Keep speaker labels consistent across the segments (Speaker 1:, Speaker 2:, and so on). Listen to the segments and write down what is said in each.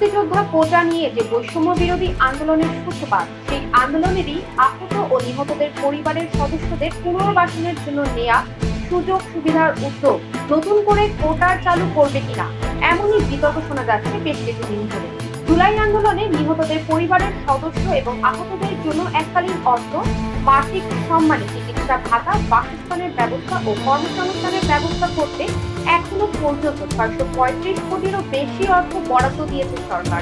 Speaker 1: মুক্তিযোদ্ধা কোটা নিয়ে যে বৈষম্য বিরোধী আন্দোলনের সূত্রপাত, সেই আন্দোলনেরই আহত ও নিহতদের পরিবারের সদস্যদের পুনর্বাসনের জন্য নেয়া সুযোগ সুবিধার উদ্যোগ নতুন করে কোটার চালু করবে কিনা, এমনই বিতর্ক শোনা যাচ্ছে বেশ কিছুদিন ধরে। জুলাই আন্দোলনে নিহতদের পরিবারের সদস্য এবং আহতদের জন্য এককালীন অর্থ, মাসিক সম্মানী চিকিৎসা ভাতা, বাসস্থানের ব্যবস্থা ও কর্মসংস্থানের ব্যবস্থা করতে এখনো পর্যন্ত ৬৩৫ কোটিরও বেশি অর্থ বরাদ্দ দিয়েছে সরকার।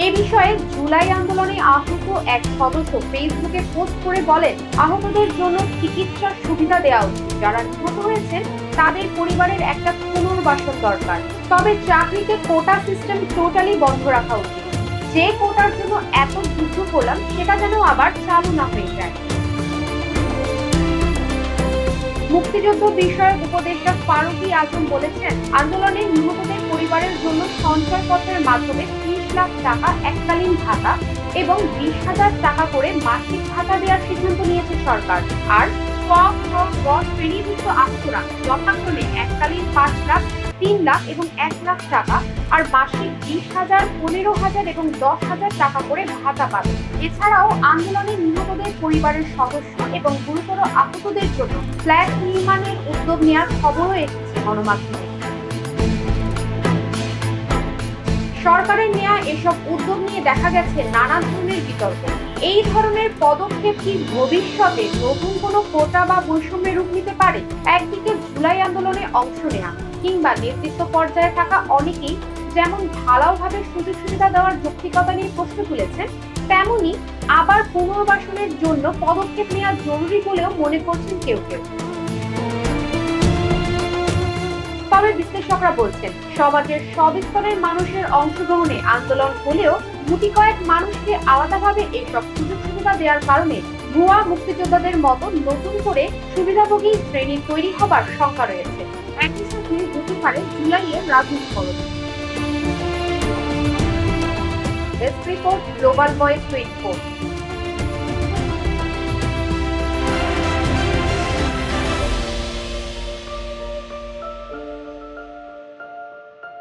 Speaker 1: এ বিষয়ে জুলাই আন্দোলনে আহত এক সদস্য ফেসবুকে পোস্ট করে বলেন, আহতদের জন্য চিকিৎসার সুবিধা দেওয়া উচিত, যারা নিহত হয়েছেন তাদের পরিবারের একটা পুনর্বাসন দরকার। তবে চাকরিতে কোটা সিস্টেম টোটালি বন্ধ রাখা উচিত। যে কোটার জন্য এত যুদ্ধ করলাম সেটা যেন আবার চালু না হয়ে যায়। মুক্তিযুদ্ধ বিষয়ক উপদেষ্টা ফারুকী আজম বলেছেন, আন্দোলনে নিহতদের পরিবারের জন্য সঞ্চয়পত্রের মাধ্যমে ৩০ লাখ টাকা এককালীন ভাতা এবং ২০,০০০ টাকা করে মাসিক ভাতা দেওয়ার সিদ্ধান্ত নিয়েছে সরকার। আর শ্রেণীভুক্ত আহতরা যথাক্রমে এককালীন ৫ লাখ, ৩ লাখ এবং ১ লাখ টাকা আর মাসিক ২০,০০০, ১৫,০০০ এবং ১০,০০০ টাকা করে ভাতা পাবে। এছাড়াও আন্দোলনে নিহতদের পরিবারের সদস্য এবং গুরুতর আহতদের জন্য ফ্ল্যাট নির্মাণের উদ্যোগ নেওয়ার খবরও এসেছে গণমাধ্যমে। সরকারের নেওয়া এসব উদ্যোগ নিয়ে দেখা গেছে নানা ধরনের বিতর্ক। এই ধরনের পদক্ষেপ কি ভবিষ্যতে নতুন কোনো কোটা বা বৈষম্যের রূপ নিতে পারে? একদিকে জুলাই আন্দোলনে অংশ নেওয়া কিংবা নেতৃত্ব পর্যায়ে থাকা অনেকেই যেমন ঢালাওভাবে সুযোগ সুবিধা দেওয়ার যৌক্তিকতা নিয়ে প্রশ্ন তুলেছেন, তেমনি আবার পুনর্বাসনের জন্য পদক্ষেপ নেওয়া জরুরি বলেও মনে করছেন কেউ কেউ। তবে বিশ্লেষকরা বলছেন, সমাজের সব স্তরের মানুষের অংশগ্রহণে আন্দোলন হলেও গুটি কয়েক মানুষকে আলাদাভাবে এসব সুযোগ সুবিধা দেওয়ার কারণে ভুয়া মুক্তিযোদ্ধাদের মতো নতুন করে সুবিধাভোগী শ্রেণী তৈরি হবার শঙ্কা রয়েছে। একই সাথে হতে পারে জুলাইয়ের রাজনীতিকরণ। Desk report, global voice 24।